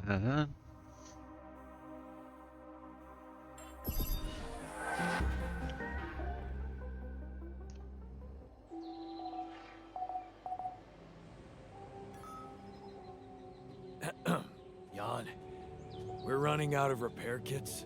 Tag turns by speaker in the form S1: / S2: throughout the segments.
S1: Uh,
S2: Jan, we're running out of repair kits.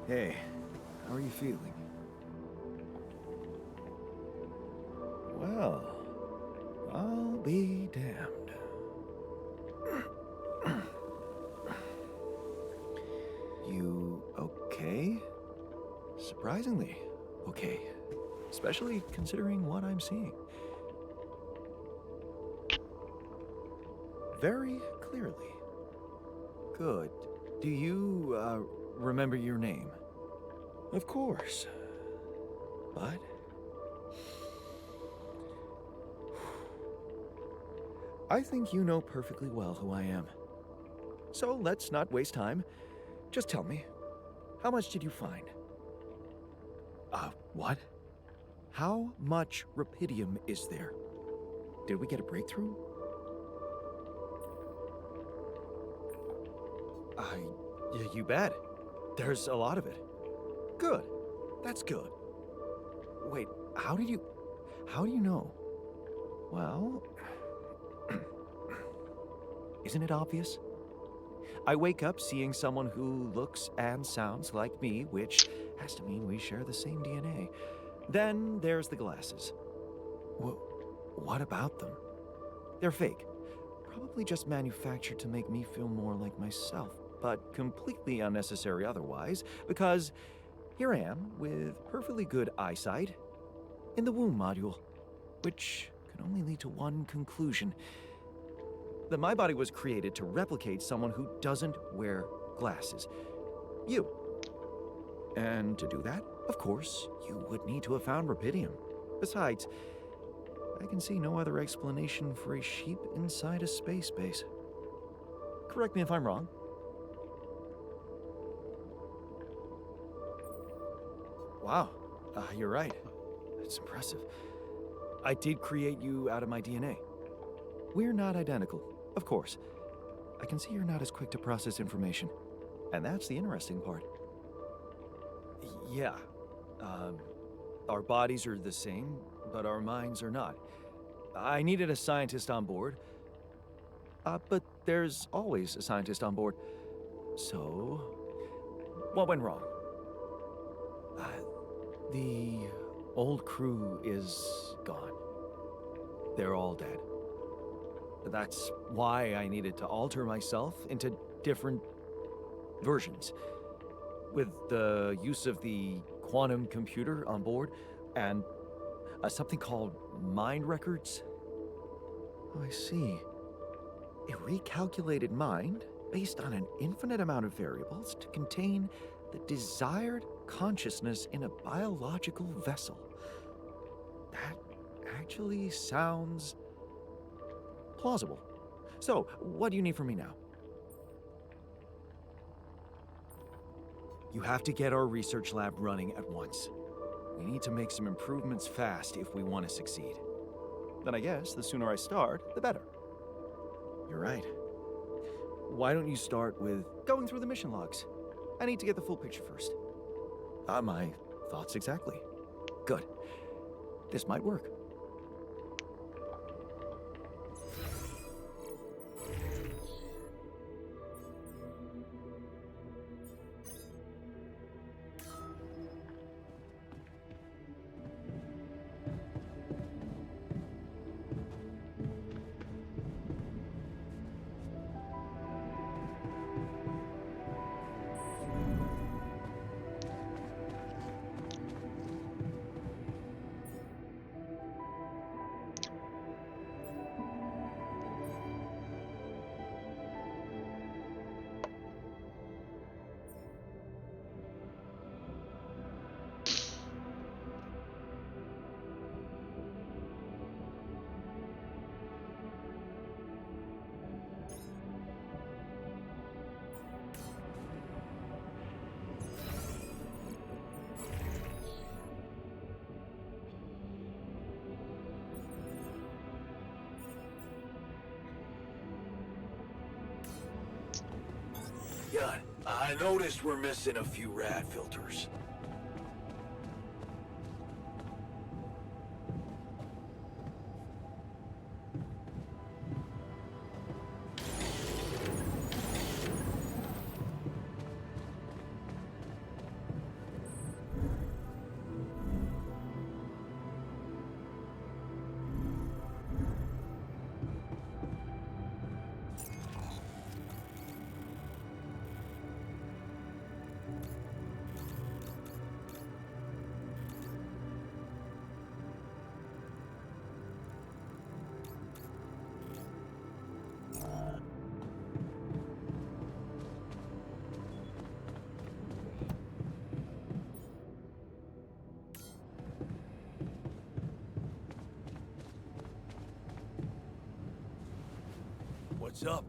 S3: Hey, how are you feeling? Well, I'll be damned. You okay? Surprisingly, okay. Especially considering what I'm seeing. Very clearly. Good. Do you, remember your name? Of course. But... I think you know perfectly well who I am. So let's not waste time. Just tell me, how much did you find? What? How much rupidium is there? Did we get a breakthrough? You bet. There's a lot of it. Good. That's good. Wait, how do you know? Well, isn't it obvious? I wake up seeing someone who looks and sounds like me, which has to mean we share the same DNA. Then there's the glasses. What about them? They're fake. Probably just manufactured to make me feel more like myself, but completely unnecessary otherwise, because here I am with perfectly good eyesight in the womb module, which can only lead to one conclusion: that my body was created to replicate someone who doesn't wear glasses. You. And to do that, of course, you would need to have found rupidium. Besides, I can see no other explanation for a sheep inside a space base. Correct me if I'm wrong. Wow, you're right. It's impressive. I did create you out of my DNA. We're not identical, of course. I can see you're not as quick to process information. And that's the interesting part. Yeah. Our bodies are the same, but our minds are not. I needed a scientist on board. But there's always a scientist on board. So, what went wrong? The old crew is gone. They're all dead. That's why I needed to alter myself into different versions. With the use of the quantum computer on board and something called mind records. Oh, I see. A recalculated mind based on an infinite amount of variables to contain the desired consciousness in a biological vessel. That actually sounds plausible. So, what do you need from me now? You have to get our research lab running at once. We need to make some improvements fast if we want to succeed. Then I guess the sooner I start, the better. You're right. Why don't you start with going through the mission logs? I need to get the full picture first. My thoughts exactly. Good. This might work.
S2: done. I noticed we're missing a few rad filters. What's up?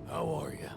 S2: How are you?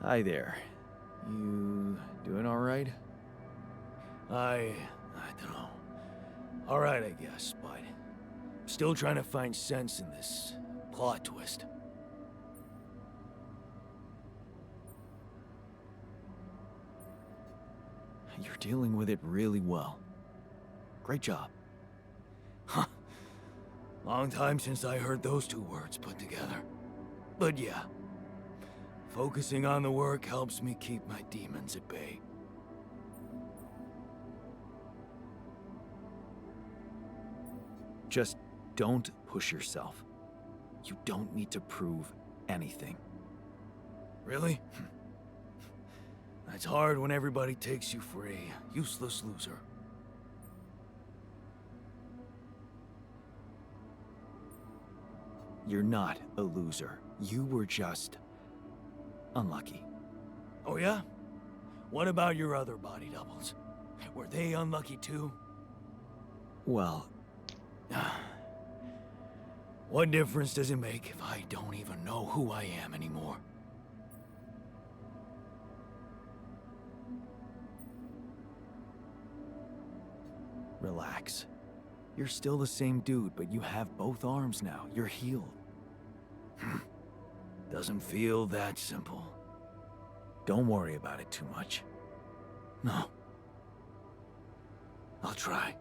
S3: Hi there. You doing all right?
S2: I don't know. All right, I guess, but still trying to find sense in this plot twist.
S3: You're dealing with it really well. Great job.
S2: Huh. Long time since I heard those two words put together. But yeah, focusing on the work helps me keep my demons at bay.
S3: Just don't push yourself. You don't need to prove anything.
S2: Really? That's hard when everybody takes you for a useless loser.
S3: You're not a loser. You were just unlucky.
S2: Oh yeah? What about your other body doubles? Were they unlucky too?
S3: Well,
S2: what difference does it make if I don't even know who I am anymore?
S3: relax. You're still the same dude, but you have both arms now. You're healed.
S2: Doesn't feel that simple.
S3: Don't worry about it too much.
S2: No. I'll try.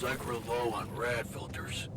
S2: Like we're low on rad filters.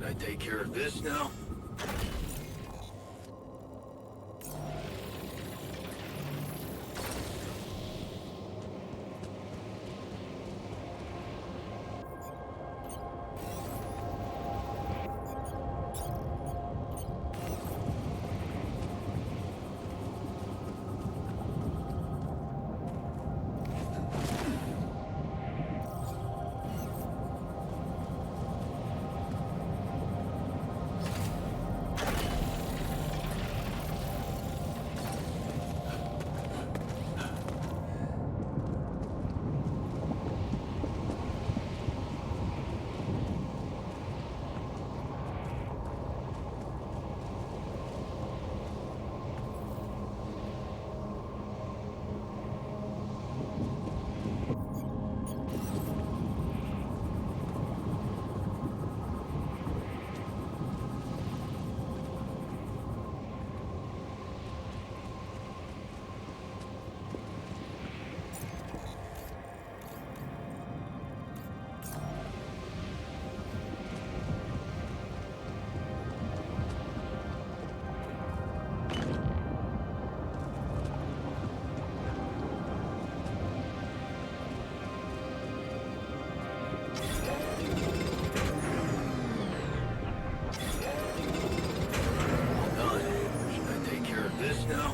S2: I take care of this now? Now?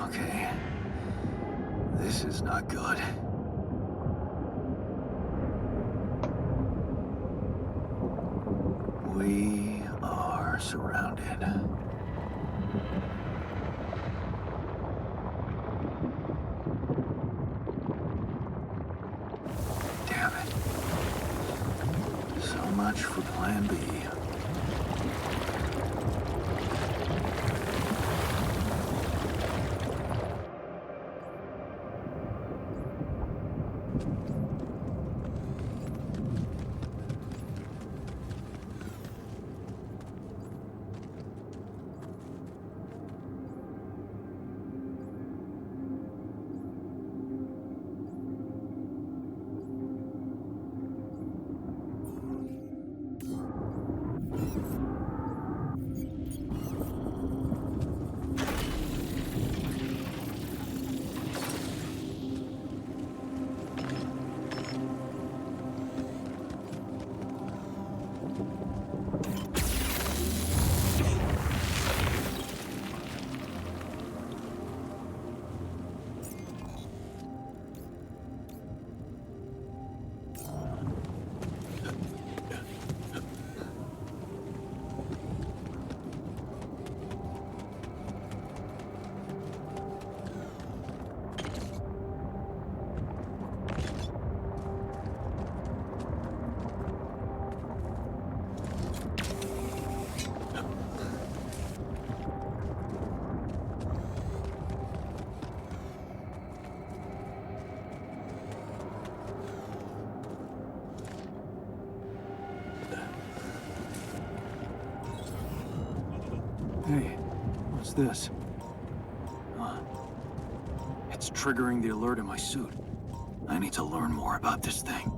S2: Okay. This is not good. We are surrounded. Damn it. So much for Plan B. Hey, what's this? It's triggering the alert in my suit. I need to learn more about this thing.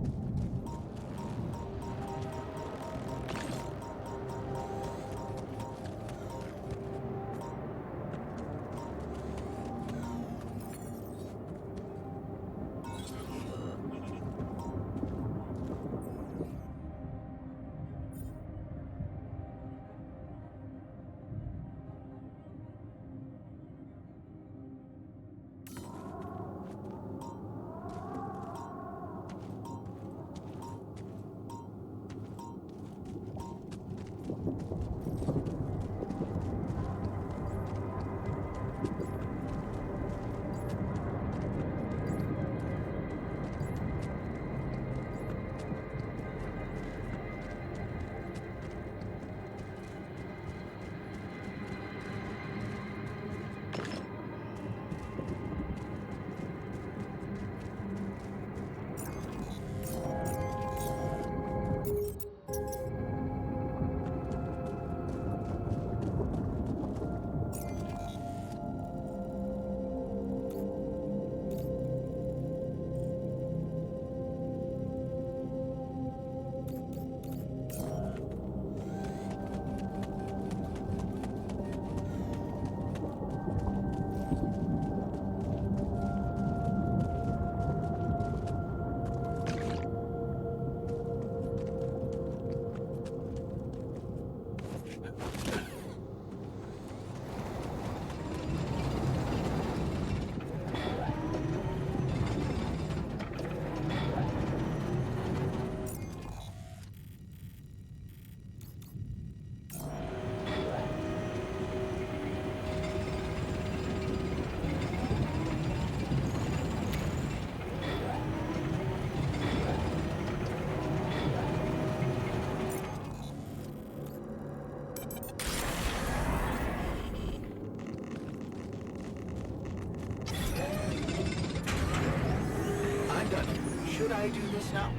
S3: I'm done. Should I do this now?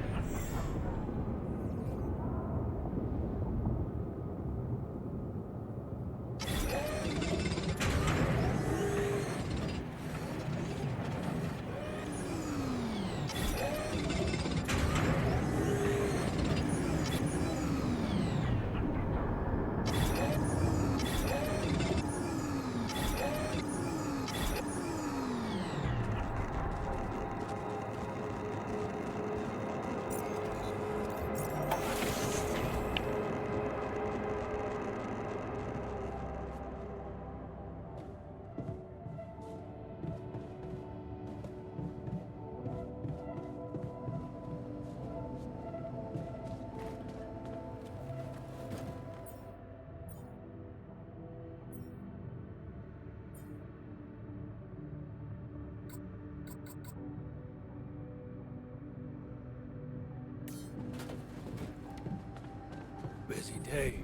S2: Busy day.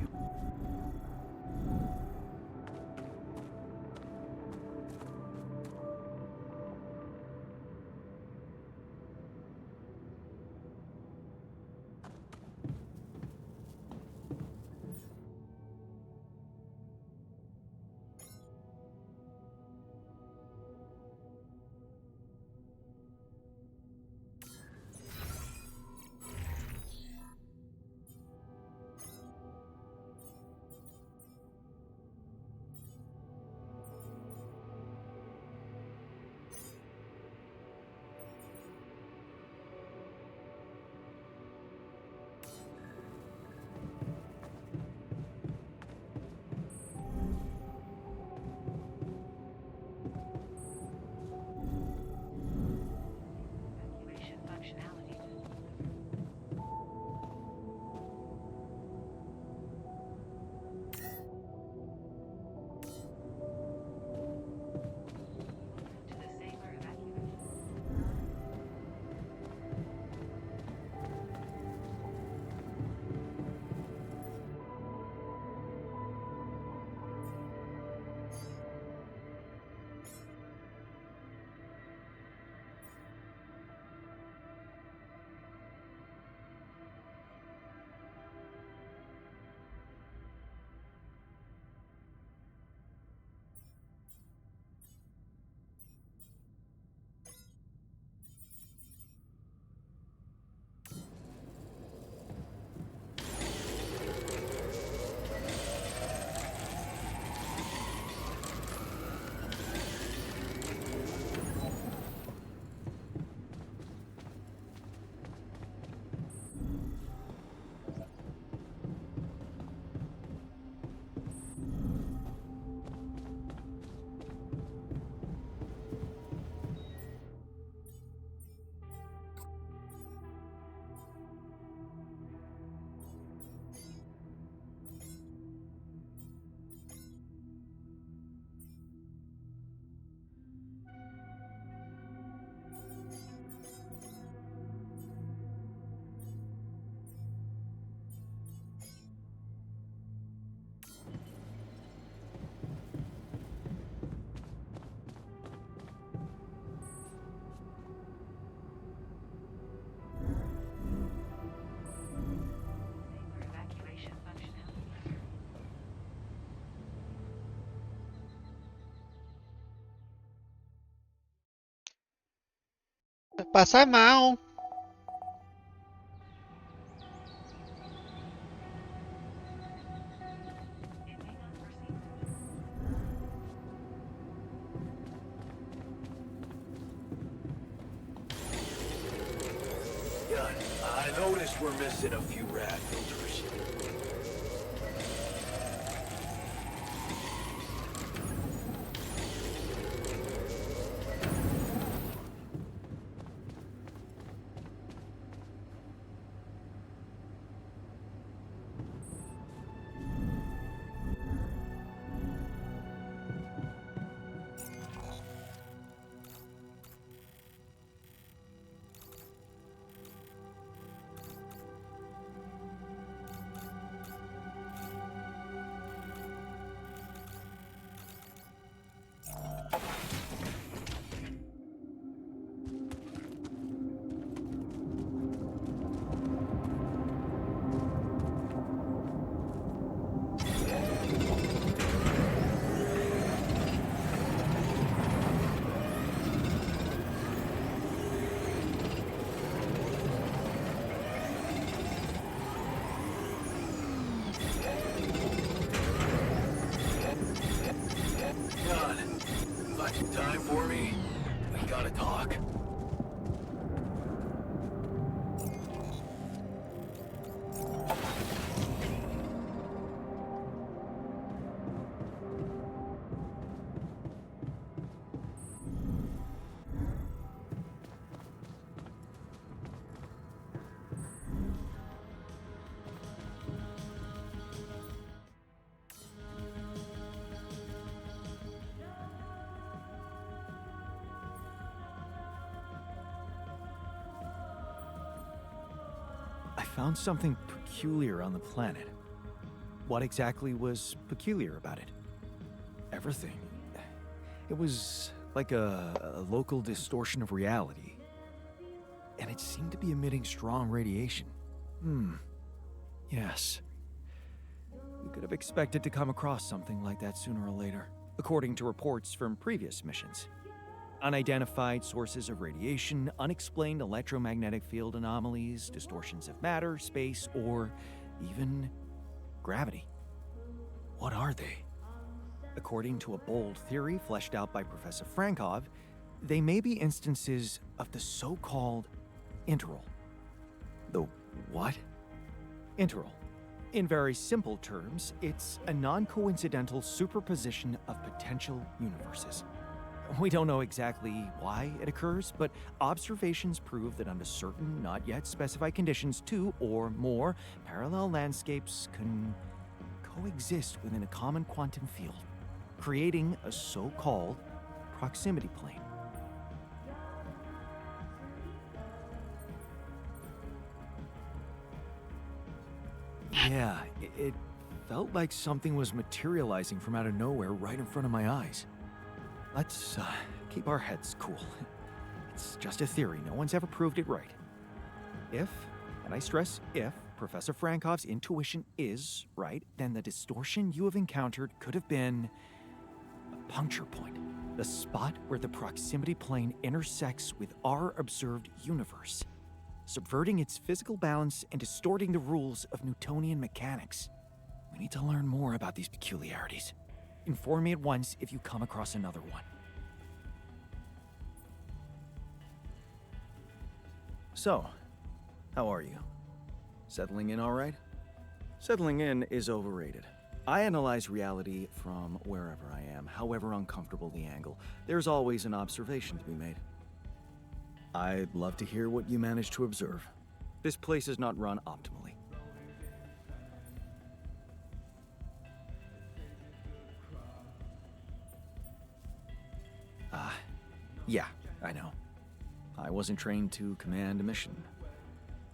S1: Pasa mal.
S2: God, I noticed we're missing a few rad filters. God, find some time for me. We gotta talk.
S3: I found something peculiar on the planet. What exactly was peculiar about it? Everything. It was like a local distortion of reality. And it seemed to be emitting strong radiation. Yes. We could have expected to come across something like that sooner or later, according to reports from previous missions. Unidentified sources of radiation, unexplained electromagnetic field anomalies, distortions of matter, space, or even gravity. What are they? According to a bold theory fleshed out by Professor Frankov, they may be instances of the so-called interval. The what? Interval. In very simple terms, it's a non-coincidental superposition of potential universes. We don't know exactly why it occurs, but observations prove that under certain, not yet specified conditions, two or more parallel landscapes can coexist within a common quantum field, creating a so-called proximity plane. Yeah, it felt like something was materializing from out of nowhere right in front of my eyes. Let's keep our heads cool. It's just a theory. No one's ever proved it right. If, and I stress if, Professor Frankov's intuition is right, then the distortion you have encountered could have been a puncture point. The spot where the proximity plane intersects with our observed universe, subverting its physical balance and distorting the rules of Newtonian mechanics. We need to learn more about these peculiarities. Inform me at once if you come across another one. So, how are you? Settling in all right? Settling in is overrated. I analyze reality from wherever I am, however uncomfortable the angle. There's always an observation to be made. I'd love to hear what you managed to observe. This place is not run optimally. Yeah, I know. I wasn't trained to command a mission.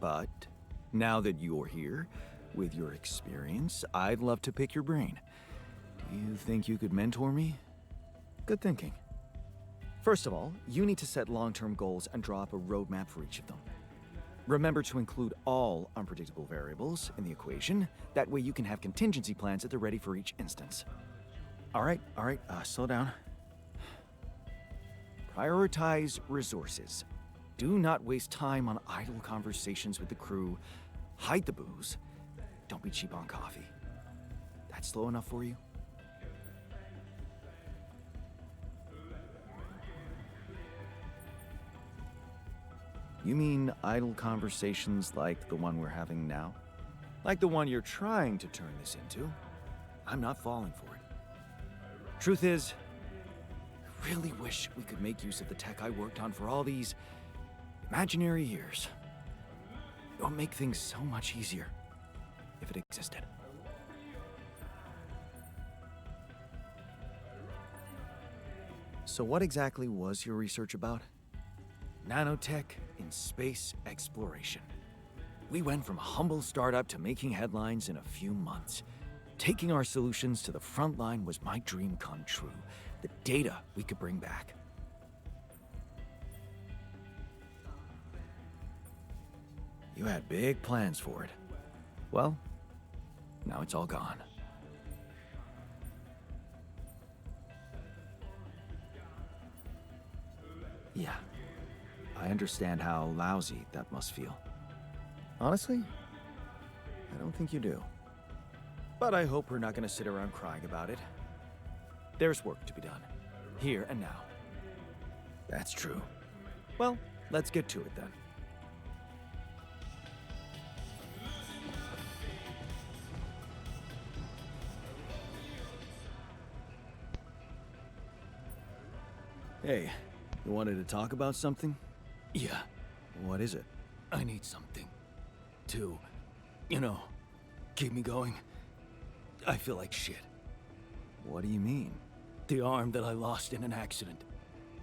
S3: But now that you're here, with your experience, I'd love to pick your brain. Do you think you could mentor me? Good thinking. First of all, you need to set long-term goals and draw up a roadmap for each of them. Remember to include all unpredictable variables in the equation. That way you can have contingency plans at the ready for each instance. All right, slow down. Prioritize resources. Do not waste time on idle conversations with the crew. Hide the booze. Don't be cheap on coffee. That's slow enough for you? You mean idle conversations like the one we're having now? Like the one you're trying to turn this into? I'm not falling for it. Truth is, I really wish we could make use of the tech I worked on for all these imaginary years. It would make things so much easier if it existed. So what exactly was your research about? Nanotech in space exploration. We went from a humble startup to making headlines in a few months. Taking our solutions to the front line was my dream come true. The data we could bring back. You had big plans for it. Well, now it's all gone. Yeah, I understand how lousy that must feel. Honestly, I don't think you do. But I hope we're not gonna sit around crying about it. There's work to be done, here and now. That's true. Well, let's get to it then. Hey, you wanted to talk about something?
S2: Yeah,
S3: What is it?
S2: I need something to, keep me going. I feel like shit.
S3: What do you mean?
S2: The arm that I lost in an accident.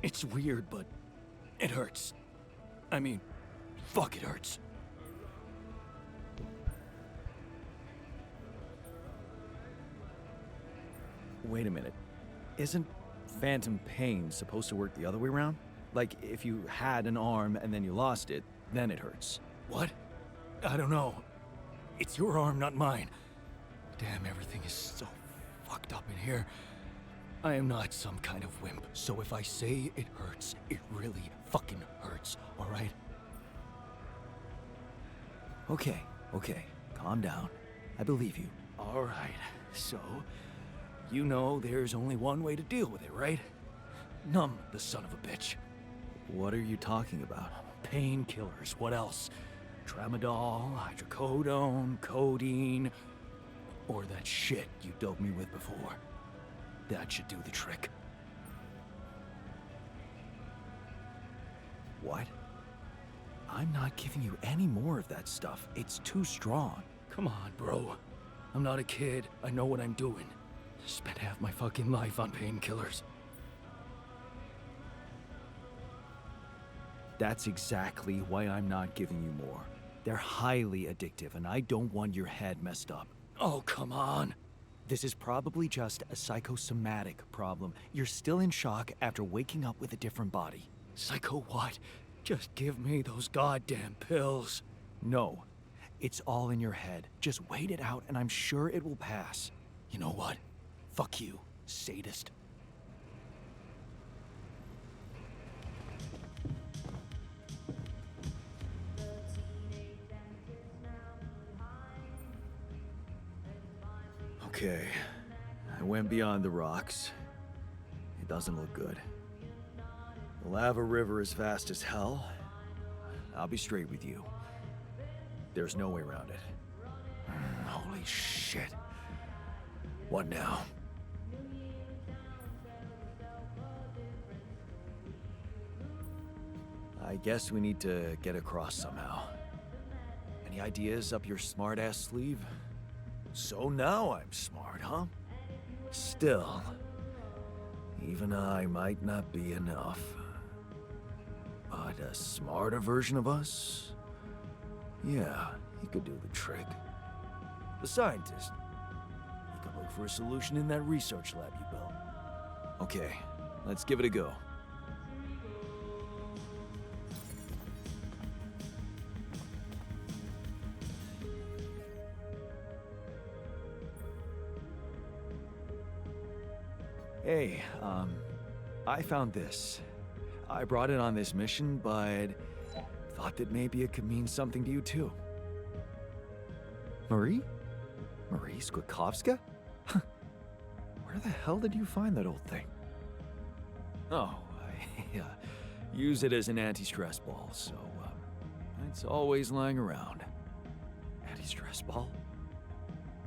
S2: It's weird, but it hurts. I mean, fuck, it hurts.
S3: Wait a minute. Isn't phantom pain supposed to work the other way around? Like, if you had an arm and then you lost it, then it hurts.
S2: What? I don't know. It's your arm, not mine. Damn, everything is so fucked up in here. I am not some kind of wimp, so if I say it hurts, it really fucking hurts, alright?
S3: Okay. Calm down. I believe you.
S2: Alright, so, there's only one way to deal with it, right? Numb the son of a bitch.
S3: What are you talking about?
S2: Painkillers, what else? Tramadol, hydrocodone, codeine, or that shit you doped me with before. That should do the trick.
S3: What? I'm not giving you any more of that stuff. It's too strong.
S2: Come on, bro. I'm not a kid. I know what I'm doing. Spent half my fucking life on painkillers.
S3: That's exactly why I'm not giving you more. They're highly addictive, and I don't want your head messed up.
S2: Oh, come on.
S3: This is probably just a psychosomatic problem. You're still in shock after waking up with a different body.
S2: Psycho what? Just give me those goddamn pills.
S3: No, it's all in your head. Just wait it out, and I'm sure it will pass.
S2: You know what? Fuck you, sadist.
S3: Okay, I went beyond the rocks. It doesn't look good. The lava river is fast as hell. I'll be straight with you. There's no way around it.
S2: Holy shit. What now?
S3: I guess we need to get across somehow. Any ideas up your smart-ass sleeve?
S2: So now I'm smart, huh?
S3: Still, even I might not be enough. But a smarter version of us? Yeah, he could do the trick.
S2: The scientist. You could look for a solution in that research lab you built.
S3: Okay, let's give it a go. Hey, I found this. I brought it on this mission, but thought that maybe it could mean something to you too. Marie? Marie Skłodowska? Where the hell did you find that old thing? Oh, I use it as an anti-stress ball, so it's always lying around. Anti-stress ball?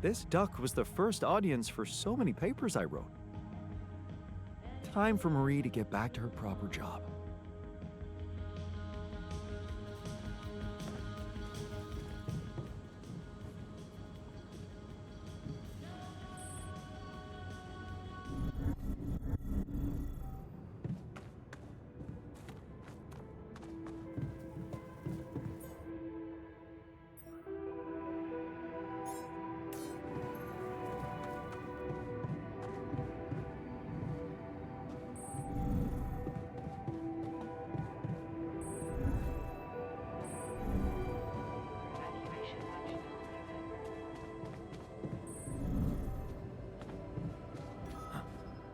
S3: This duck was the first audience for so many papers I wrote. Time for Marie to get back to her proper job.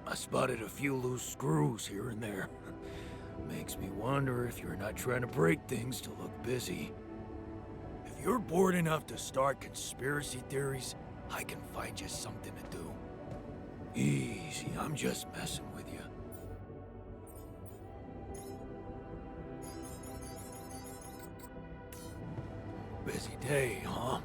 S2: I spotted a few loose screws here and there. Makes me wonder if you're not trying to break things to look busy. If you're bored enough to start conspiracy theories, I can find you something to do. Easy, I'm just messing with you. Busy day, huh?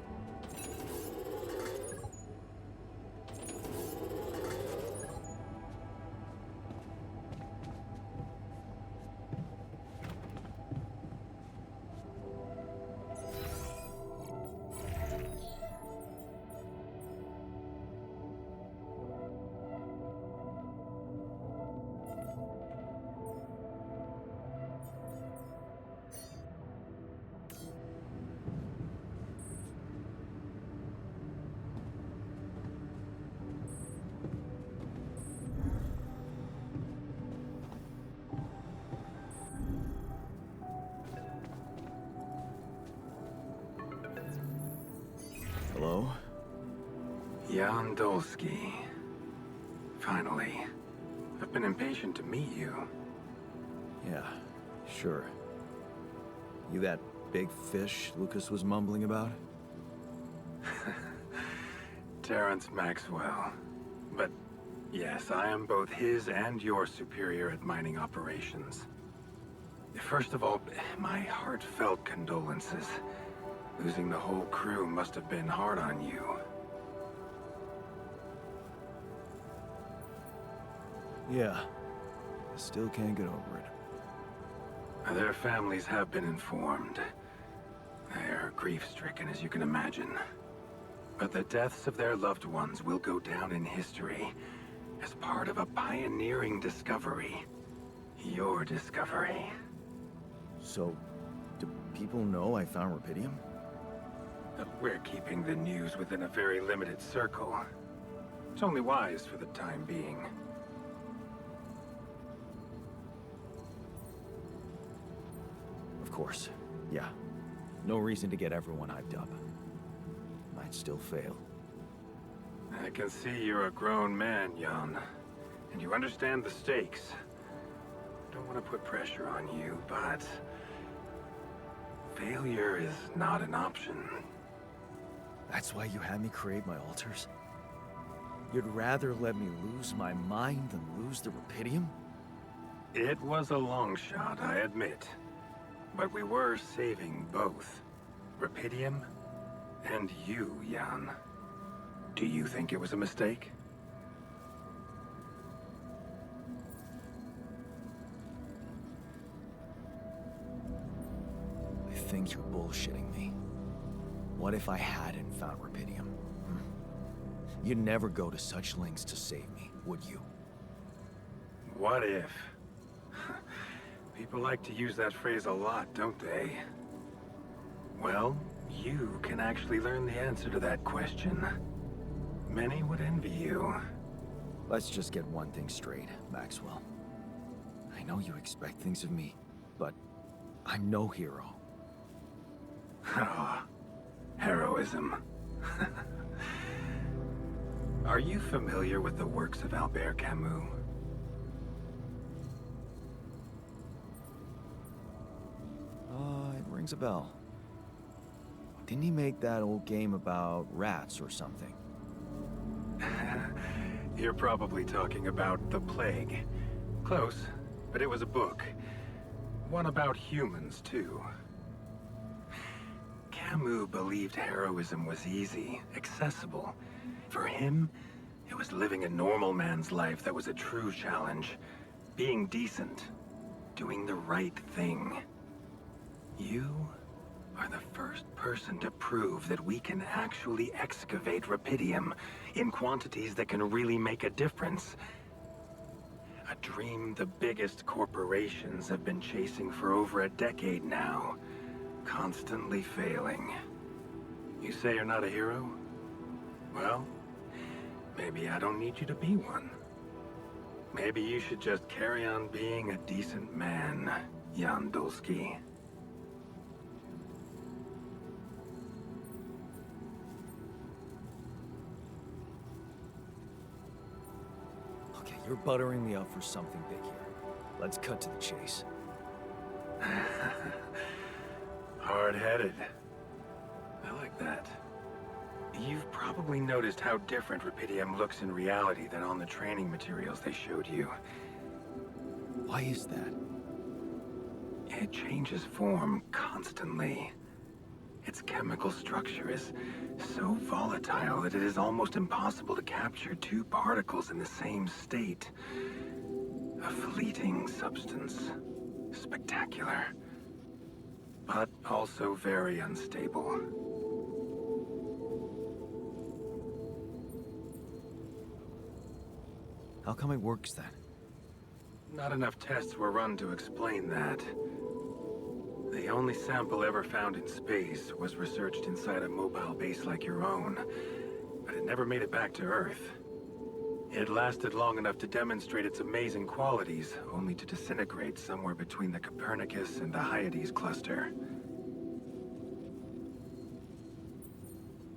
S3: Hello?
S1: Jan Dolsky. Finally. I've been impatient to meet you.
S3: Yeah, sure. You that big fish Lucas was mumbling about?
S1: Terrence Maxwell. But yes, I am both his and your superior at mining operations. First of all, my heartfelt condolences. Losing the whole crew must have been hard on you.
S3: Yeah. I still can't get over it.
S1: Their families have been informed. They're grief-stricken, as you can imagine. But the deaths of their loved ones will go down in history as part of a pioneering discovery. Your discovery.
S3: So, do people know I found rubidium?
S1: We're keeping the news within a very limited circle. It's only wise for the time being.
S3: Of course. Yeah. No reason to get everyone hyped up. Might still fail.
S1: I can see you're a grown man, Jan. And you understand the stakes. Don't want to put pressure on you, but... failure is not an option.
S3: That's why you had me create my altars? You'd rather let me lose my mind than lose the rubidium?
S1: It was a long shot, I admit. But we were saving both. Rubidium and you, Jan. Do you think it was a mistake?
S3: I think you're bullshitting me. What if I hadn't found rubidium? You'd never go to such lengths to save me, would you?
S1: What if? People like to use that phrase a lot, don't they? Well, you can actually learn the answer to that question. Many would envy you.
S3: Let's just get one thing straight, Maxwell. I know you expect things of me, but I'm no hero.
S1: Ah, heroism. Are you familiar with the works of Albert Camus?
S3: It rings rings a bell. Didn't he make that old game about rats or something?
S1: You're probably talking about The Plague. Close, but it was a book. One about humans, too. Camus believed heroism was easy, accessible. For him, it was living a normal man's life that was a true challenge. Being decent. Doing the right thing. You are the first person to prove that we can actually excavate rupidium in quantities that can really make a difference. A dream the biggest corporations have been chasing for over a decade now, constantly failing. You say you're not a hero? Well, maybe I don't need you to be one. Maybe you should just carry on being a decent man, Jan Dulski.
S3: Okay, you're buttering me up for something big here. Let's cut to the chase.
S1: Hard-headed. I like that. You've probably noticed how different rupidium looks in reality than on the training materials they showed you.
S3: Why is that?
S1: It changes form constantly. Its chemical structure is so volatile that it is almost impossible to capture two particles in the same state. A fleeting substance. Spectacular. But also very unstable.
S3: How come it works then?
S1: Not enough tests were run to explain that. The only sample ever found in space was researched inside a mobile base like your own, but it never made it back to Earth. It lasted long enough to demonstrate its amazing qualities, only to disintegrate somewhere between the Copernicus and the Hyades cluster.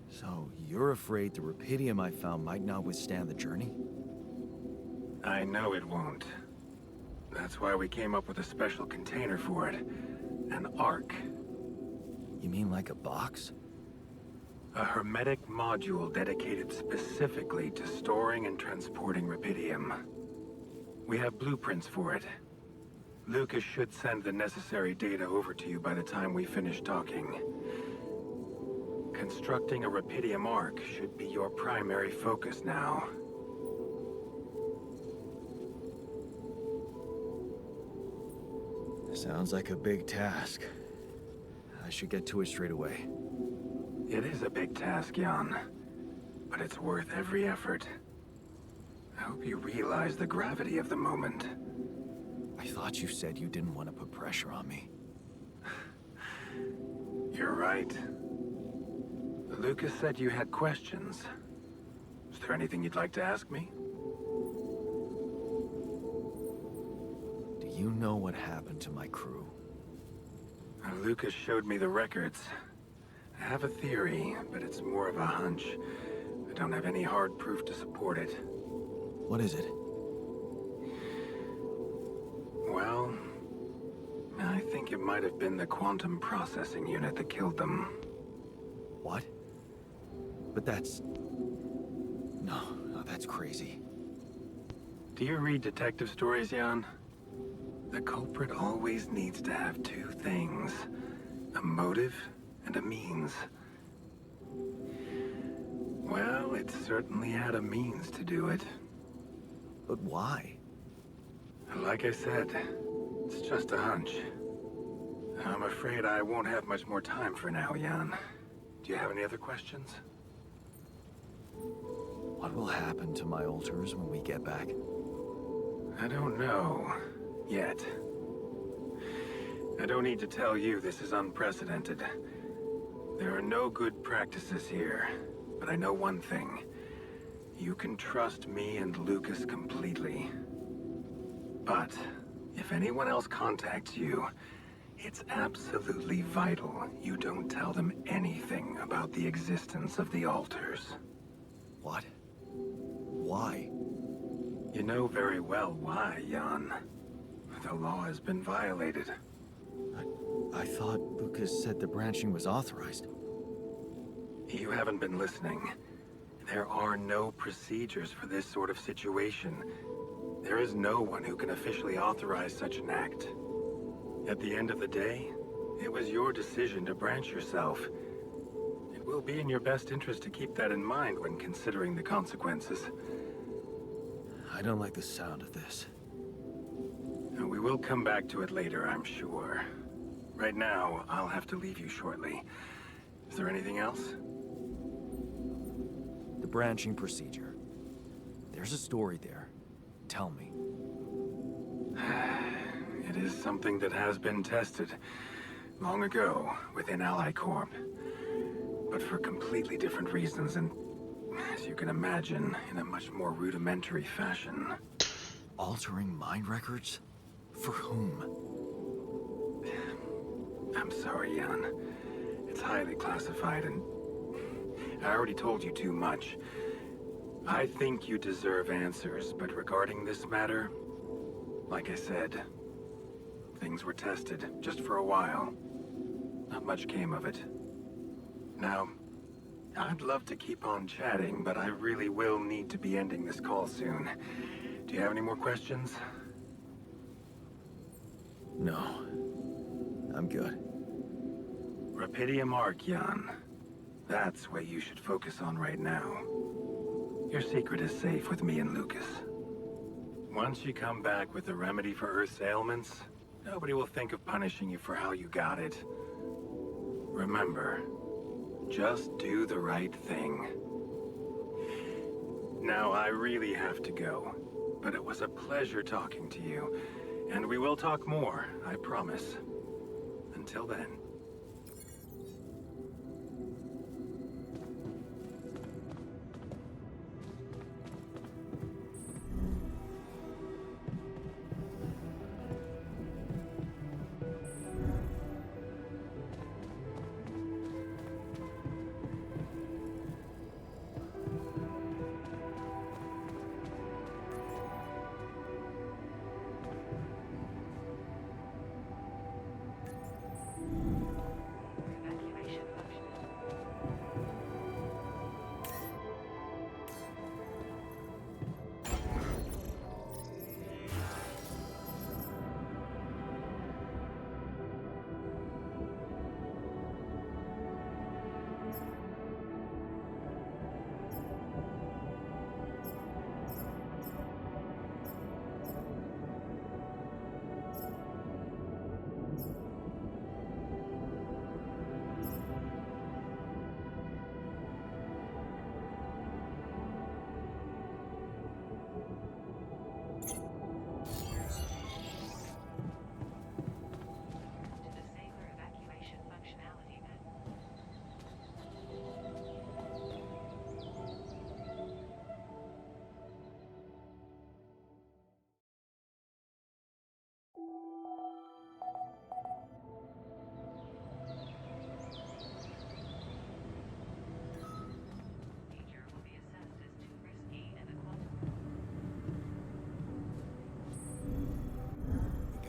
S3: So, you're afraid the rupidium I found might not withstand the journey?
S1: I know it won't. That's why we came up with a special container for it. An Ark.
S3: You mean like a box?
S1: A hermetic module dedicated specifically to storing and transporting rupidium. We have blueprints for it. Lucas should send the necessary data over to you by the time we finish talking. Constructing a rupidium Ark should be your primary focus now.
S3: Sounds like a big task. I should get to it straight away.
S1: It is a big task, Jan. But it's worth every effort. I hope you realize the gravity of the moment.
S3: I thought you said you didn't want to put pressure on me.
S1: You're right. Lucas said you had questions. Is there anything you'd like to ask me?
S3: Do you know what happened to my crew?
S1: Lucas showed me the records. I have a theory, but it's more of a hunch. I don't have any hard proof to support it.
S3: What is it?
S1: Well, I think it might have been the quantum processing unit that killed them.
S3: What? But that's... No, that's crazy.
S1: Do you read detective stories, Jan? The culprit always needs to have two things. A motive and a means. Well, it certainly had a means to do it.
S3: But why?
S1: Like I said, it's just a hunch. I'm afraid I won't have much more time for now, Jan. Do you have any other questions?
S3: What will happen to my alters when we get back?
S1: I don't know. Yet. I don't need to tell you this is unprecedented. There are no good practices here, but I know one thing. You can trust me and Lucas completely. But if anyone else contacts you, it's absolutely vital you don't tell them anything about the existence of the altars.
S3: What? Why?
S1: You know very well why, Jan. The law has been violated.
S3: I thought Lucas said the branching was authorized.
S1: You haven't been listening. There are no procedures for this sort of situation. There is no one who can officially authorize such an act. At the end of the day, it was your decision to branch yourself. It will be in your best interest to keep that in mind when considering the consequences.
S3: I don't like the sound of this.
S1: And we will come back to it later, I'm sure. Right now, I'll have to leave you shortly. Is there anything else?
S3: The branching procedure. There's a story there. Tell me.
S1: It is something that has been tested long ago within Ally Corp. But for completely different reasons and, as you can imagine, in a much more rudimentary fashion.
S3: Altering mind records? For whom?
S1: I'm sorry, Jan. It's highly classified and I already told you too much. I think you deserve answers, but regarding this matter, like I said, things were tested just for a while. Not much came of it. Now, I'd love to keep on chatting, but I really will need to be ending this call soon. Do you have any more questions?
S3: No. I'm good.
S1: Rapidium Arc, Jan. That's what you should focus on right now. Your secret is safe with me and Lucas. Once you come back with a remedy for Earth's ailments, nobody will think of punishing you for how you got it. Remember, just do the right thing. Now, I really have to go, but it was a pleasure talking to you, and we will talk more, I promise. Until then.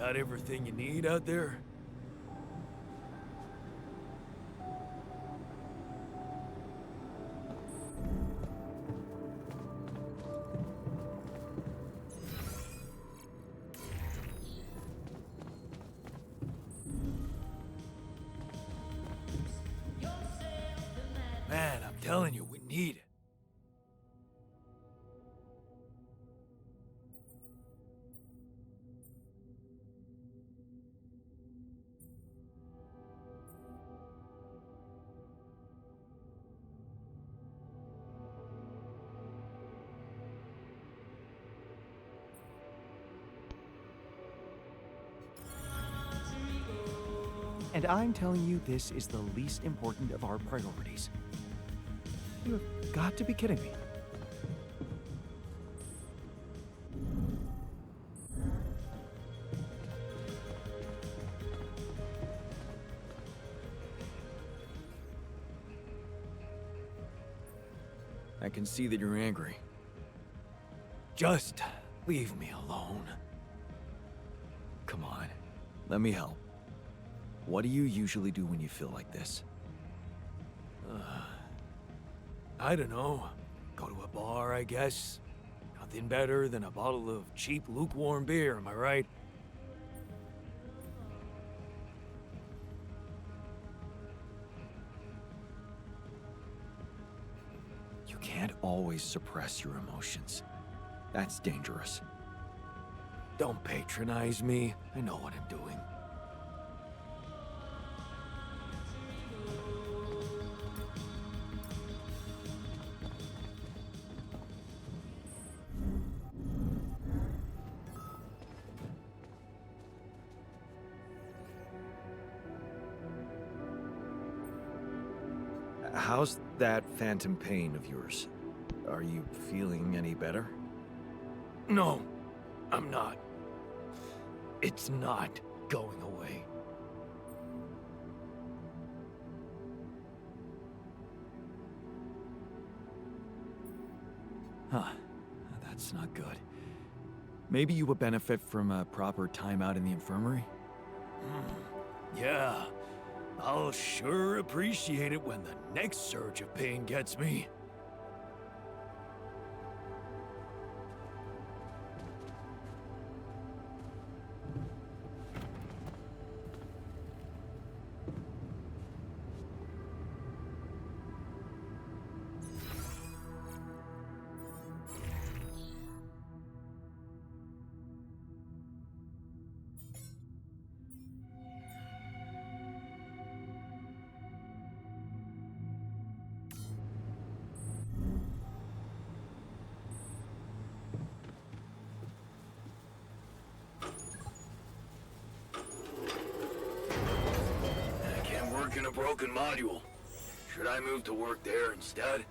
S2: Got everything you need out there? Man, I'm telling you, we need it.
S3: And I'm telling you this is the least important of our priorities. You have got to be kidding me. I can see that you're angry.
S2: Just leave me alone.
S3: Come on, let me help. What do you usually do when you feel like this?
S2: I don't know. Go to a bar, I guess. Nothing better than a bottle of cheap, lukewarm beer, am I right?
S3: You can't always suppress your emotions. That's dangerous.
S2: Don't patronize me. I know what I'm doing.
S3: How's that phantom pain of yours? Are you feeling any better?
S2: No, I'm not. It's not going away.
S3: Huh. That's not good. Maybe you would benefit from a proper timeout in the infirmary?
S2: Yeah, I'll sure appreciate it when the next surge of pain gets me.
S4: I can't work in a broken module. Should I move to work there instead?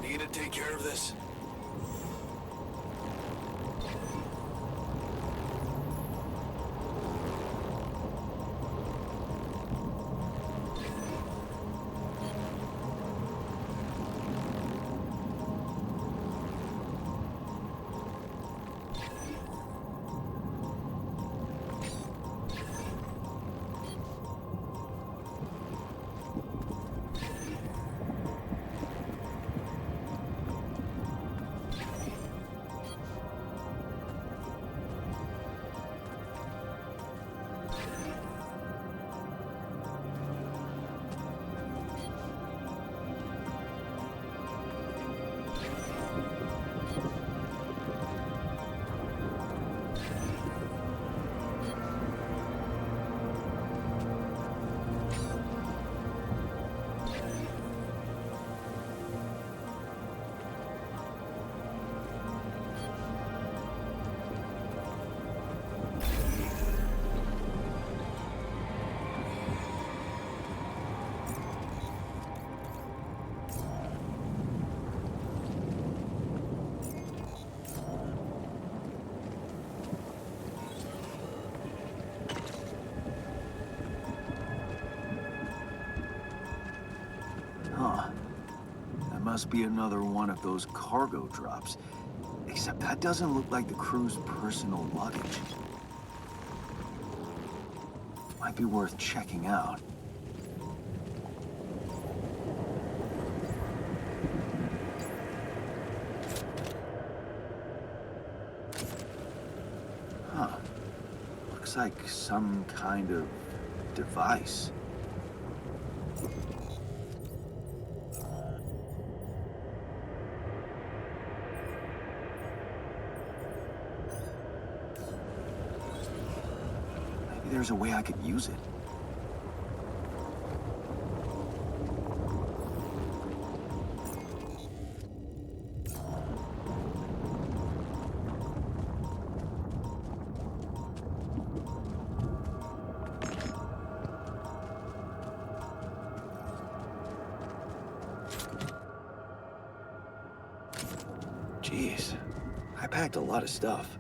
S4: need to take care of this?
S3: Huh. That must be another one of those cargo drops. Except that doesn't look like the crew's personal luggage. Might be worth checking out. Huh. Looks like some kind of device. Maybe there's a way I could use it. Jeez, I packed a lot of stuff.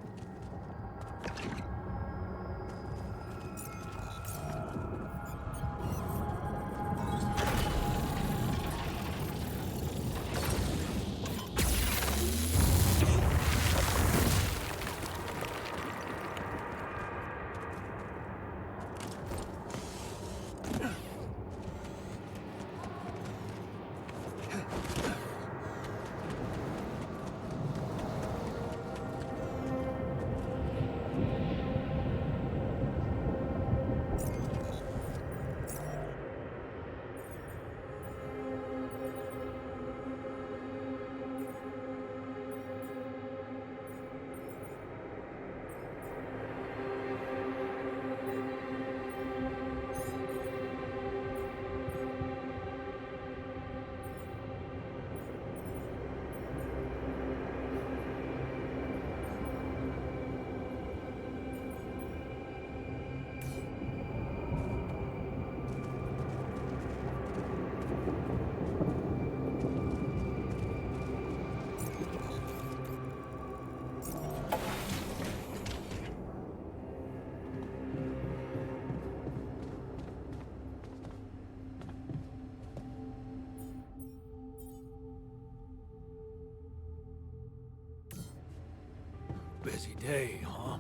S2: Busy day, huh?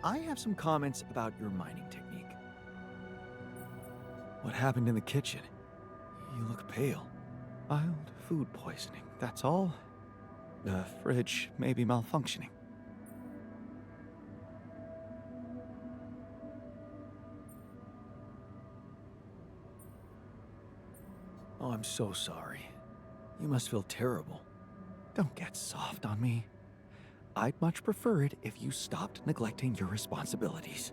S3: I have some comments about your mining technique. What happened in the kitchen? You look pale. Mild food poisoning, that's all. The fridge may be malfunctioning. Oh, I'm so sorry. You must feel terrible. Don't get soft on me. I'd much prefer it if you stopped neglecting your responsibilities.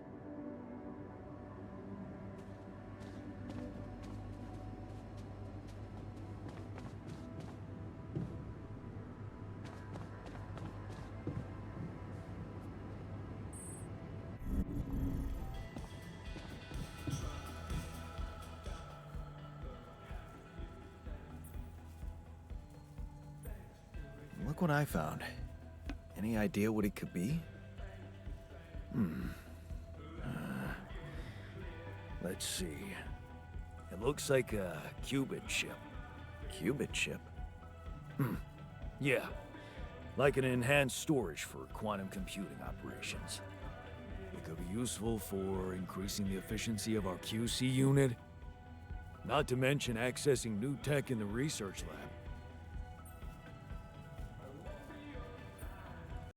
S3: Look what I found. Any idea what it could be? Let's see. It looks like a qubit chip. Qubit chip?
S2: Yeah. Like an enhanced storage for quantum computing operations. It could be useful for increasing the efficiency of our QC unit. Not to mention accessing new tech in the research lab.